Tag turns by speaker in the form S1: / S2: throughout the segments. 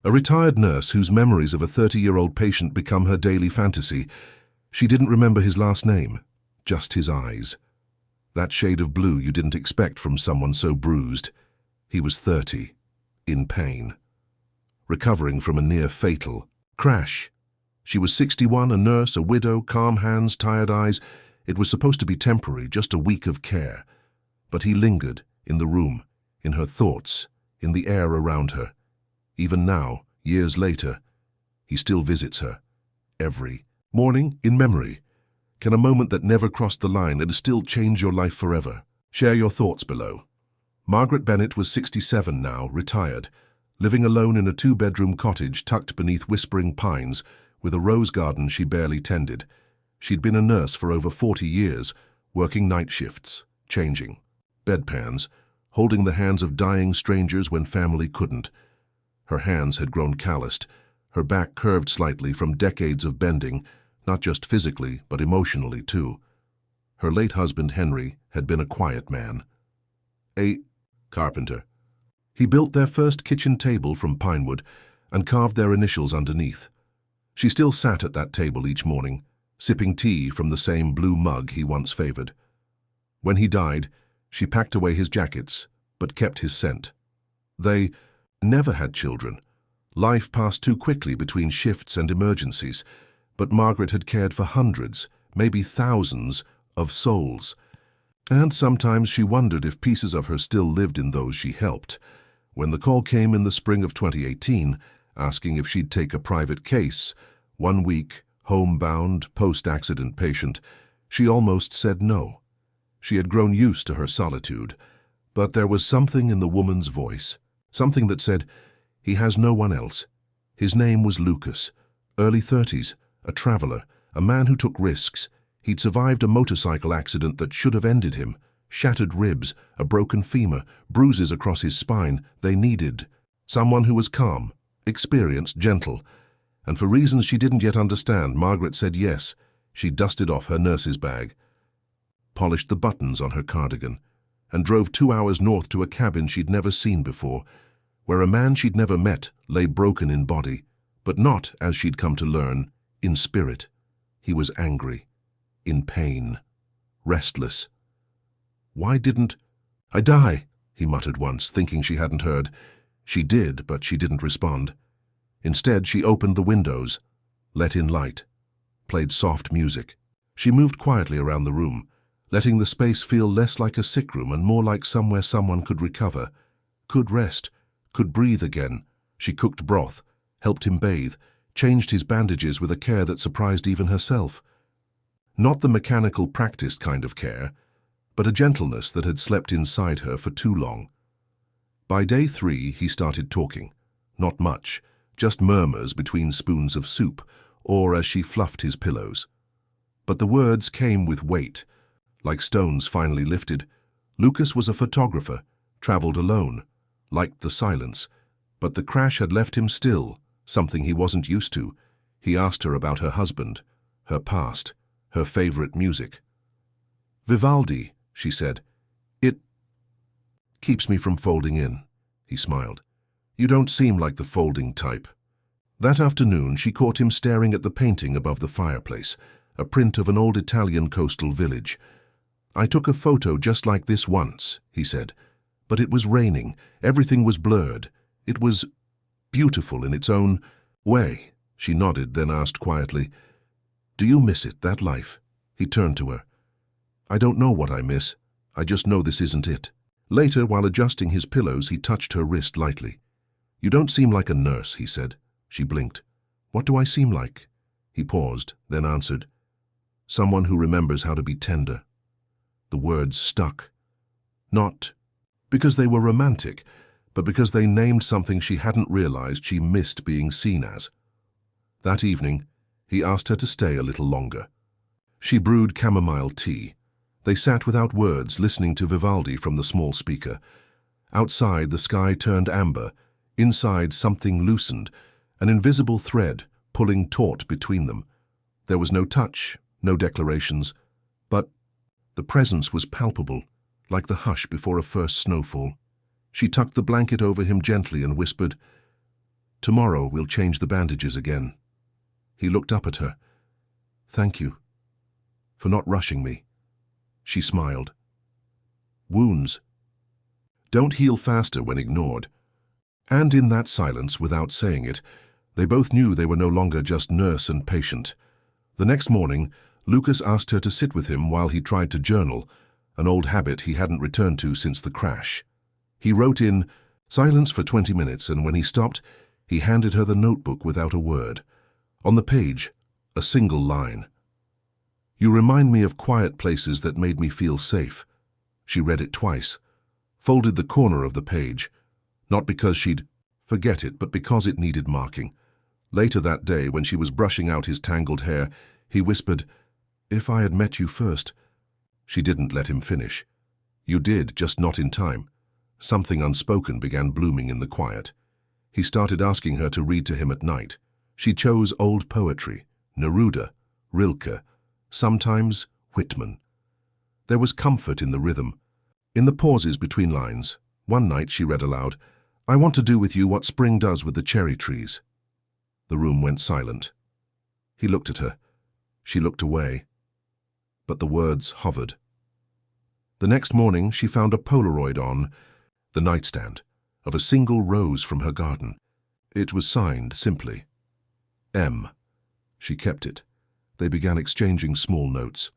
S1: A retired nurse whose memories of a 30-year-old patient become her daily fantasy. She didn't remember his last name, just his eyes. That shade of blue you didn't expect from someone so bruised. He was 30, in pain, recovering from a near-fatal crash. She was 61, a nurse, a widow, calm hands, tired eyes. It was supposed to be temporary, just a week of care. But he lingered, in the room, in her thoughts, in the air around her. Even now, years later, he still visits her. Every morning, in memory. Can a moment that never crossed the line and still change your life forever? Share your thoughts below. Margaret Bennett was 67 now, retired, living alone in a 2-bedroom cottage tucked beneath whispering pines with a rose garden she barely tended. She'd been a nurse for over 40 years, working night shifts, changing bedpans, holding the hands of dying strangers when family couldn't. Her hands had grown calloused, her back curved slightly from decades of bending, not just physically, but emotionally too. Her late husband, Henry, had been a quiet man. A carpenter. He built their first kitchen table from pine wood and carved their initials underneath. She still sat at that table each morning, sipping tea from the same blue mug he once favored. When he died, she packed away his jackets, but kept his scent. They never had children. Life passed too quickly between shifts and emergencies, but Margaret had cared for hundreds, maybe thousands, of souls. And sometimes she wondered if pieces of her still lived in those she helped. When the call came in the spring of 2018, asking if she'd take a private case, 1 week, homebound, post-accident patient, she almost said no. She had grown used to her solitude, but there was something in the woman's voice, something that said, he has no one else. His name was Lucas, early 30s, a traveler, a man who took risks. He'd survived a motorcycle accident that should have ended him, shattered ribs, a broken femur, bruises across his spine. They needed someone who was calm, experienced, gentle. And for reasons she didn't yet understand, Margaret said yes. She dusted off her nurse's bag, polished the buttons on her cardigan, and drove 2 hours north to a cabin she'd never seen before, where a man she'd never met lay broken in body, but not, as she'd come to learn, in spirit. He was angry, in pain, restless. Why didn't I die? He muttered once, thinking she hadn't heard. She did, but she didn't respond. Instead, she opened the windows, let in light, played soft music. She moved quietly around the room, letting the space feel less like a sick room and more like somewhere someone could recover, could rest, could breathe again. She cooked broth, helped him bathe, changed his bandages with a care that surprised even herself. Not the mechanical, practiced kind of care, but a gentleness that had slept inside her for too long. By day 3, he started talking. Not much, just murmurs between spoons of soup, or as she fluffed his pillows. But the words came with weight, like stones finally lifted. Lucas was a photographer, traveled alone, liked the silence, but the crash had left him still, something he wasn't used to. He asked her about her husband, her past, her favorite music. Vivaldi, she said. It keeps me from folding in, he smiled. You don't seem like the folding type. That afternoon, she caught him staring at the painting above the fireplace, a print of an old Italian coastal village. I took a photo just like this once, he said, but it was raining. Everything was blurred. It was beautiful in its own way. She nodded, then asked quietly, Do you miss it, that life? He turned to her. I don't know what I miss. I just know this isn't it. Later, while adjusting his pillows, he touched her wrist lightly. You don't seem like a nurse, he said. She blinked. What do I seem like? He paused, then answered. Someone who remembers how to be tender. The words stuck. Not because they were romantic, but because they named something she hadn't realized she missed being seen as. That evening, he asked her to stay a little longer. She brewed chamomile tea. They sat without words, listening to Vivaldi from the small speaker. Outside, the sky turned amber. Inside, something loosened, an invisible thread pulling taut between them. There was no touch, no declarations, but the presence was palpable, like the hush before a first snowfall. She tucked the blanket over him gently and whispered, Tomorrow we'll change the bandages again. He looked up at her. Thank you for not rushing me. She smiled. Wounds don't heal faster when ignored. And in that silence, without saying it, they both knew they were no longer just nurse and patient. The next morning, Lucas asked her to sit with him while he tried to journal, an old habit he hadn't returned to since the crash. He wrote in silence for 20 minutes, and when he stopped, he handed her the notebook without a word. On the page, a single line. You remind me of quiet places that made me feel safe. She read it twice, folded the corner of the page, not because she'd forget it, but because it needed marking. Later that day, when she was brushing out his tangled hair, he whispered, "If I had met you first." She didn't let him finish. You did, just not in time. Something unspoken began blooming in the quiet. He started asking her to read to him at night. She chose old poetry, Neruda, Rilke, sometimes Whitman. There was comfort in the rhythm, in the pauses between lines. One night she read aloud, "I want to do with you what spring does with the cherry trees." The room went silent. He looked at her. She looked away. But the words hovered. The next morning she found a Polaroid on the nightstand of a single rose from her garden. It was signed simply, M. She kept it. They began exchanging small notes.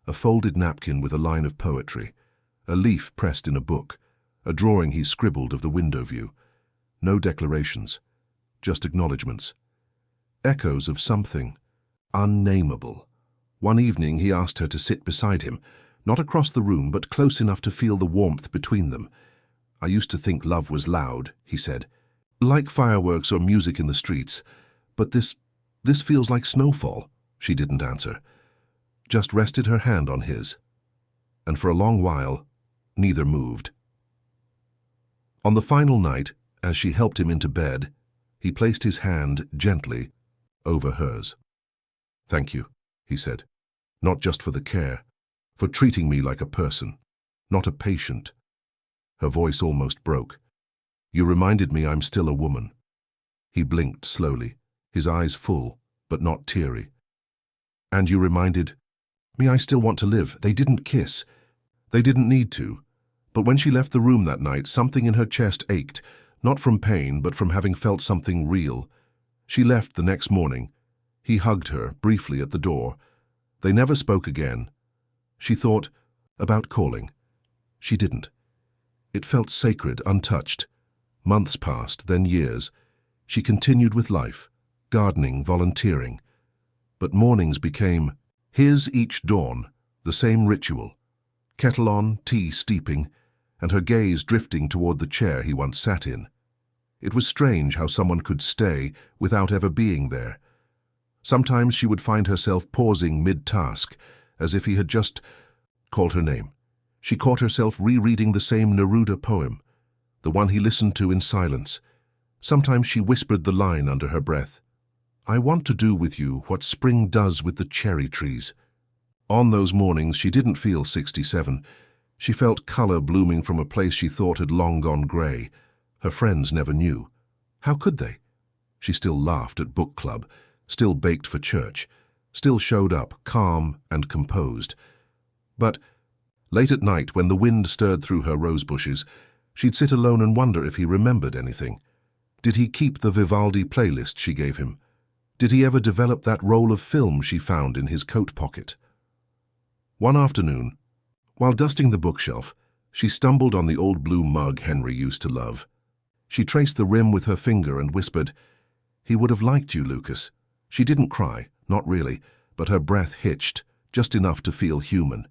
S1: A folded napkin with a line of poetry, a leaf pressed in a book, a drawing he scribbled of the window view. No declarations, just acknowledgements. Echoes of something unnameable. One evening he asked her to sit beside him, not across the room, but close enough to feel the warmth between them. "I used to think love was loud," he said, "like fireworks or music in the streets. But this feels like snowfall." She didn't answer, just rested her hand on his. And for a long while, neither moved. On the final night, as she helped him into bed, he placed his hand gently over hers. "Thank you," he said, "not just for the care, for treating me like a person, not a patient." Her voice almost broke. "You reminded me I'm still a woman." He blinked slowly, his eyes full, but not teary. "And you reminded me I still want to live." They didn't kiss. They didn't need to. But when she left the room that night, something in her chest ached, not from pain, but from having felt something real. She left the next morning. He hugged her briefly at the door. They never spoke again. She thought about calling. She didn't. It felt sacred, untouched. Months passed, then years. She continued with life, gardening, volunteering. But mornings became his each dawn, the same ritual. Kettle on, tea steeping, and her gaze drifting toward the chair he once sat in. It was strange how someone could stay without ever being there. Sometimes she would find herself pausing mid-task, as if he had just called her name. She caught herself rereading the same Neruda poem, the one he listened to in silence. Sometimes she whispered the line under her breath, "I want to do with you what spring does with the cherry trees." On those mornings she didn't feel 67. She felt color blooming from a place she thought had long gone gray. Her friends never knew. How could they? She still laughed at book club, still baked for church, still showed up, calm and composed. But late at night, when the wind stirred through her rose bushes, she'd sit alone and wonder if he remembered anything. Did he keep the Vivaldi playlist she gave him? Did he ever develop that roll of film she found in his coat pocket? One afternoon, while dusting the bookshelf, she stumbled on the old blue mug Henry used to love. She traced the rim with her finger and whispered, "He would have liked you, Lucas." She didn't cry, not really, but her breath hitched, just enough to feel human.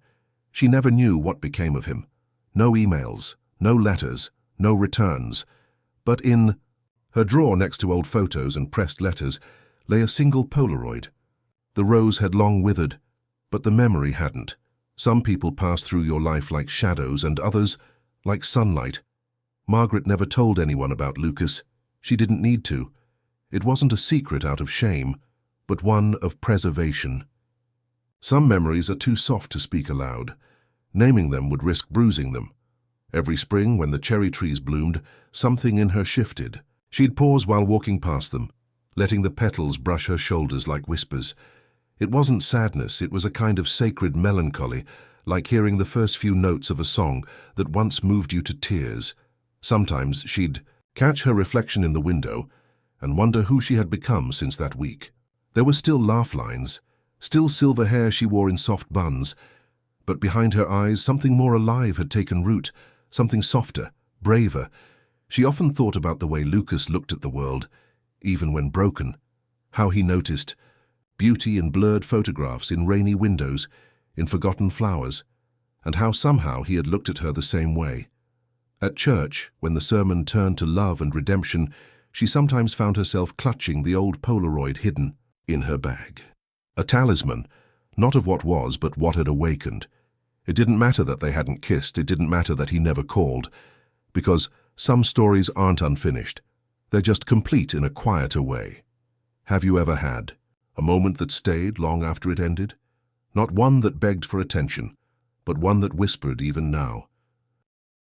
S1: She never knew what became of him. No emails, no letters, no returns. But in her drawer next to old photos and pressed letters lay a single Polaroid. The rose had long withered, but the memory hadn't. Some people pass through your life like shadows and others like sunlight. Margaret never told anyone about Lucas. She didn't need to. It wasn't a secret out of shame, but one of preservation. Some memories are too soft to speak aloud. Naming them would risk bruising them. Every spring, when the cherry trees bloomed, something in her shifted. She'd pause while walking past them, letting the petals brush her shoulders like whispers. It wasn't sadness, it was a kind of sacred melancholy, like hearing the first few notes of a song that once moved you to tears. Sometimes she'd catch her reflection in the window and wonder who she had become since that week. There were still laugh lines, still silver hair she wore in soft buns, but behind her eyes something more alive had taken root, something softer, braver. She often thought about the way Lucas looked at the world, even when broken, how he noticed beauty in blurred photographs, in rainy windows, in forgotten flowers, and how somehow he had looked at her the same way. At church, when the sermon turned to love and redemption, she sometimes found herself clutching the old Polaroid hidden in her bag. A talisman, not of what was, but what had awakened. It didn't matter that they hadn't kissed, it didn't matter that he never called, because some stories aren't unfinished. They're just complete in a quieter way. Have you ever had a moment that stayed long after it ended? Not one that begged for attention, but one that whispered even now,